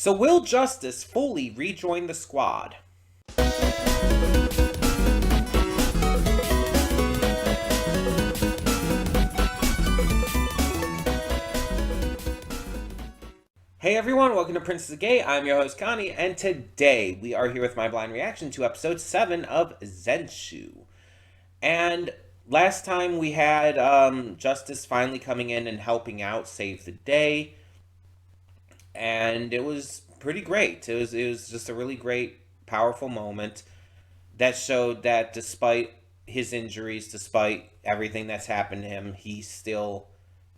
So will Justice fully rejoin the squad? Hey everyone, welcome to Princess Gay. I'm your host Connie, and today we are here with my blind reaction to episode 7 of Zenshu. And last time we had Justice finally coming in and helping out save the day, and it was pretty great. It was just a really great, powerful moment that showed that despite his injuries, despite everything that's happened to him, he still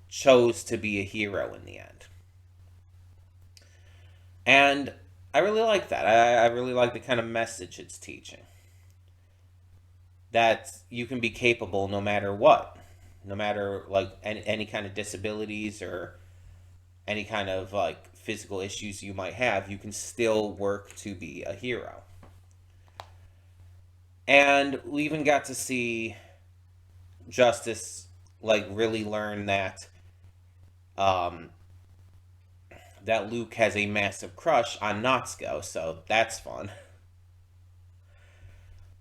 chose to be a hero in the end. And I really like that. I really like the kind of message it's teaching. That you can be capable no matter what. No matter, like, any kind of disabilities or any kind of, like, physical issues you might have, you can still work to be a hero. And we even got to see Justice, like, really learn that, that Luke has a massive crush on Natsuko, so that's fun.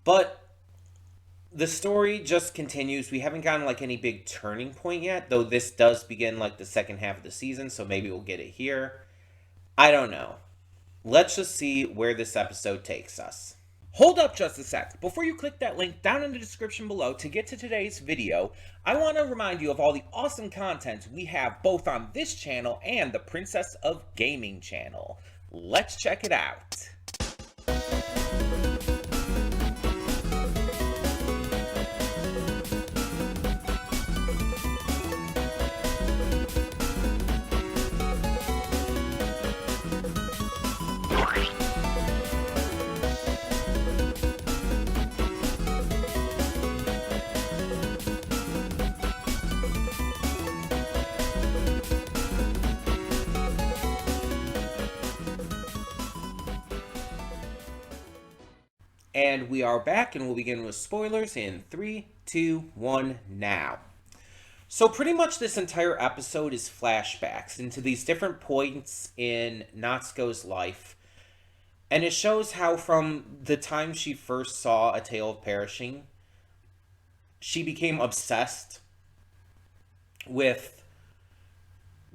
But the story just continues. We haven't gotten like any big turning point yet, though this does begin like the second half of the season, so maybe we'll get it here. I don't know. Let's just see where this episode takes us. Hold up just a sec. Before you click that link down in the description below to get to today's video, I want to remind you of all the awesome content we have both on this channel and the Princess of Gaming channel. Let's check it out. And we are back, and we'll begin with spoilers in 3, 2, 1, now. So pretty much this entire episode is flashbacks into these different points in Natsuko's life. And it shows how from the time she first saw A Tale of Perishing, she became obsessed with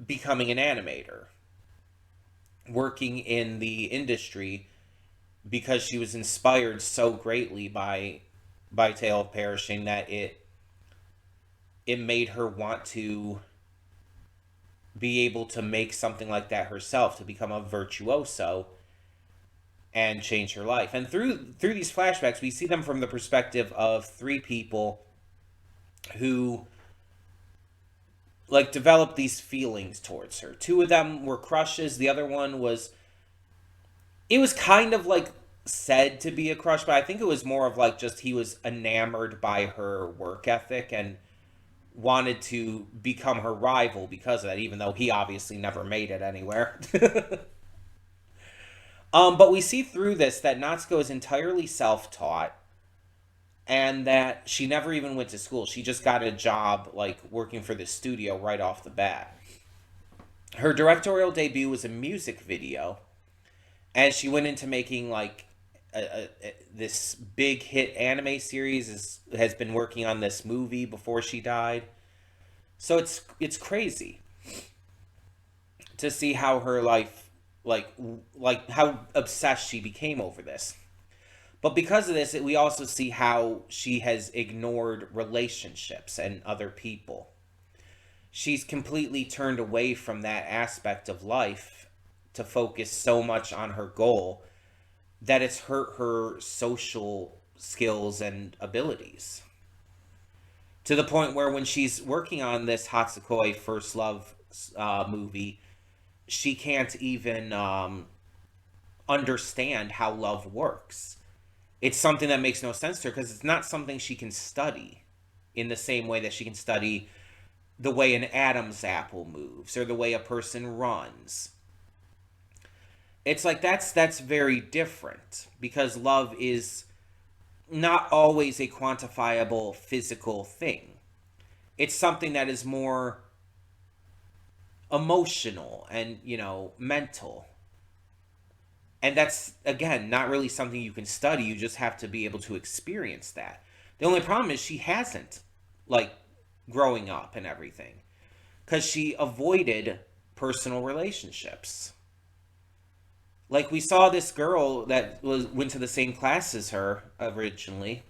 becoming an animator, working in the industry, because she was inspired so greatly by Tale of Perishing that it made her want to be able to make something like that herself, to become a virtuoso and change her life. And through these flashbacks, we see them from the perspective of 3 people who like developed these feelings towards her. 2 of them were crushes. The other one was, it was kind of like said to be a crush, but I think it was more of like just he was enamored by her work ethic and wanted to become her rival because of that, even though he obviously never made it anywhere. But we see through this that Natsuko is entirely self-taught and that she never even went to school. She just got a job like working for the studio right off the bat. Her directorial debut was a music video, and she went into making like this big hit anime series. Has been working on this movie before she died. So it's crazy to see how her life, like how obsessed she became over this. But because of this, we also see how she has ignored relationships and other people. She's completely turned away from that aspect of life to focus so much on her goal that it's hurt her social skills and abilities. To the point where when she's working on this Hatsukoi First Love movie, she can't even understand how love works. It's something that makes no sense to her because it's not something she can study in the same way that she can study the way an Adam's apple moves or the way a person runs. It's like that's very different because love is not always a quantifiable physical thing. It's something that is more emotional and, mental. And that's, again, not really something you can study. You just have to be able to experience that. The only problem is she hasn't, like, growing up and everything, because she avoided personal relationships. Like, we saw this girl that went to the same class as her originally,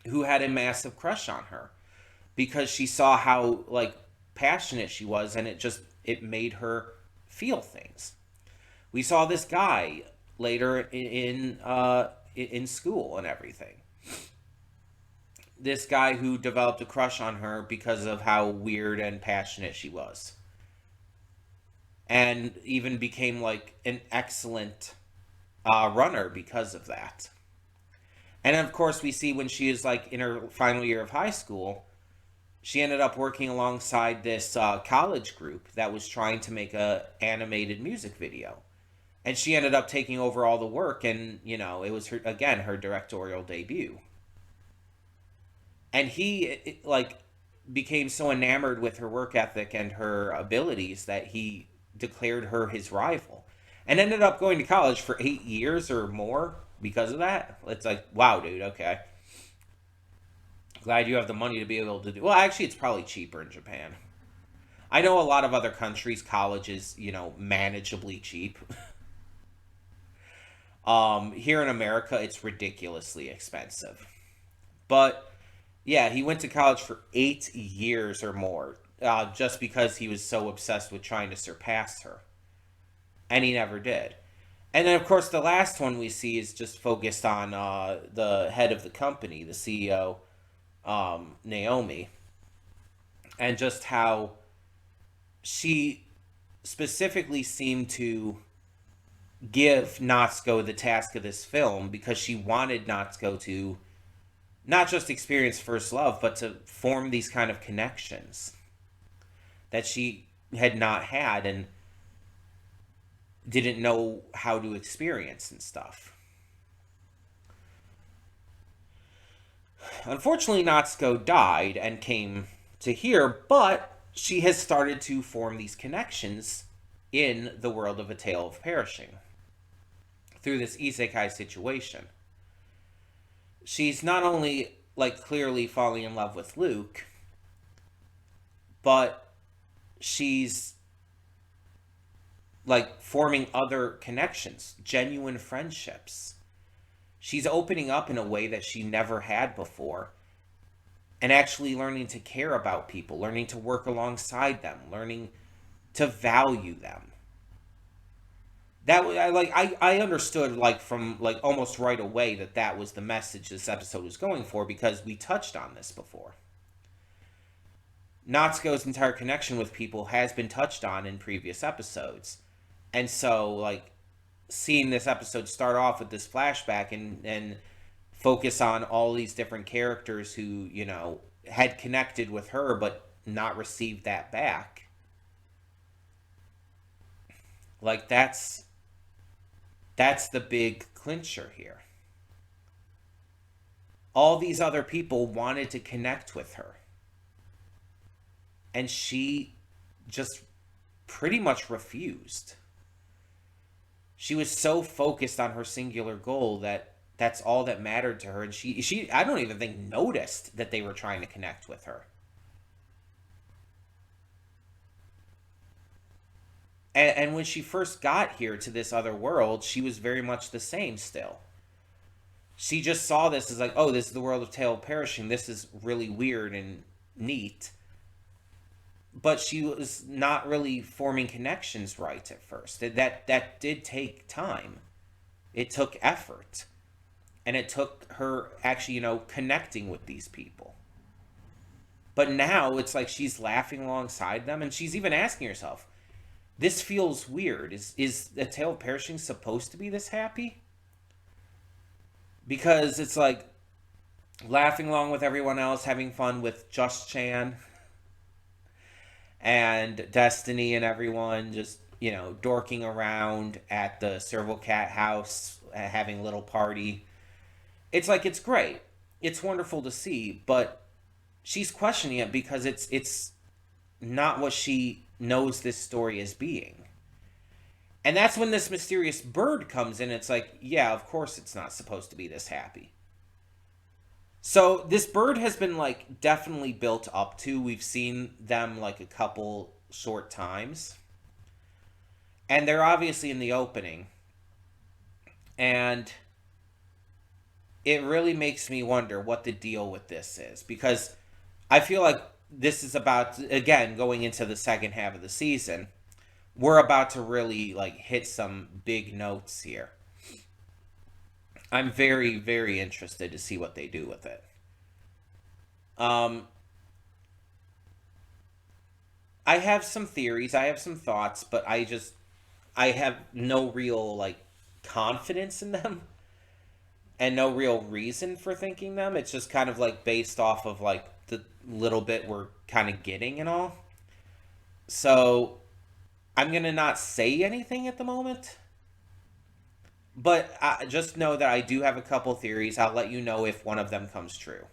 who had a massive crush on her because she saw how, like, passionate she was, and it made her feel things. We saw this guy later in school and everything. This guy who developed a crush on her because of how weird and passionate she was, and even became like an excellent runner because of that. And of course, we see when she is like in her final year of high school, she ended up working alongside this college group that was trying to make a animated music video, and she ended up taking over all the work. And it was her, again, her directorial debut. And he like became so enamored with her work ethic and her abilities that he declared her his rival, and ended up going to college for 8 years or more because of that. It's like, wow, dude, okay. Glad you have the money to be able to do. Well, actually, it's probably cheaper in Japan. I know a lot of other countries, college is, manageably cheap. Here in America, it's ridiculously expensive. But yeah, he went to college for 8 years or more, just because he was so obsessed with trying to surpass her. And he never did. And then, of course, the last one we see is just focused on the head of the company, the CEO, Naomi, and just how she specifically seemed to give Natsuko the task of this film because she wanted Natsuko to not just experience first love, but to form these kind of connections that she had not had and didn't know how to experience and stuff. Unfortunately, Natsuko died and came to here, but she has started to form these connections in the world of A Tale of Perishing through this isekai situation. She's not only like clearly falling in love with Luke, but she's like forming other connections, genuine friendships. She's opening up in a way that she never had before, and actually learning to care about people, learning to work alongside them, learning to value them. That I understood like from like almost right away that was the message this episode was going for, because we touched on this before. Natsuko's entire connection with people has been touched on in previous episodes. And so, like, seeing this episode start off with this flashback and focus on all these different characters who, had connected with her but not received that back. Like, that's the big clincher here. All these other people wanted to connect with her, and she just pretty much refused. She was so focused on her singular goal that that's all that mattered to her, and she I don't even think noticed that they were trying to connect with her. And when she first got here to this other world, she was very much the same still. She just saw this as like, oh, this is the world of Tale of Perishing. This is really weird and neat. But she was not really forming connections right at first. That did take time. It took effort. And it took her actually, connecting with these people. But now it's like she's laughing alongside them, and she's even asking herself, this feels weird. Is A Tale of Perishing supposed to be this happy? Because it's like laughing along with everyone else, having fun with Just Chan and Destiny and everyone, just, dorking around at the Serval Cat house, having a little party. It's like, it's great. It's wonderful to see, but she's questioning it because it's not what she knows this story as being. And that's when this mysterious bird comes in. It's like, yeah, of course it's not supposed to be this happy. So this bird has been like definitely built up to. We've seen them like a couple short times. And they're obviously in the opening. And it really makes me wonder what the deal with this is, because I feel like this is about, again, going into the second half of the season. We're about to really like hit some big notes here. I'm very, very interested to see what they do with it. Um, I have some theories, I have some thoughts, but I have no real like confidence in them and no real reason for thinking them. It's just kind of like based off of like the little bit we're kind of getting and all. So I'm gonna not say anything at the moment, but I just know that I do have a couple theories. I'll let you know if one of them comes true.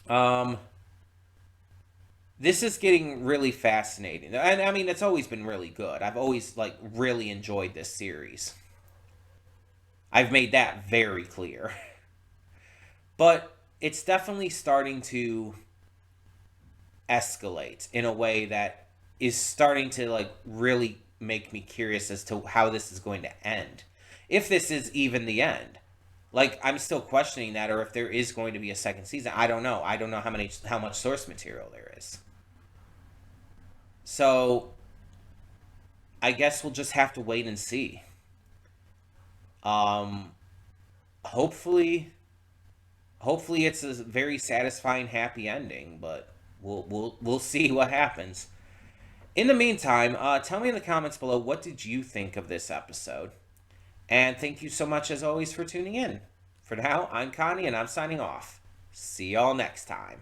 Um, this is getting really fascinating, and I mean it's always been really good. I've always like really enjoyed this series. I've made that very clear, but it's definitely starting to escalate in a way that is starting to like really make me curious as to how this is going to end. If this is even the end. Like I'm still questioning that, or if there is going to be a second season. I don't know. I don't know how much source material there is. So I guess we'll just have to wait and see. Um hopefully hopefully it's a very satisfying happy ending, but we'll see what happens. In the meantime, tell me in the comments below, what did you think of this episode? And thank you so much, as always, for tuning in. For now, I'm Connie, and I'm signing off. See y'all next time.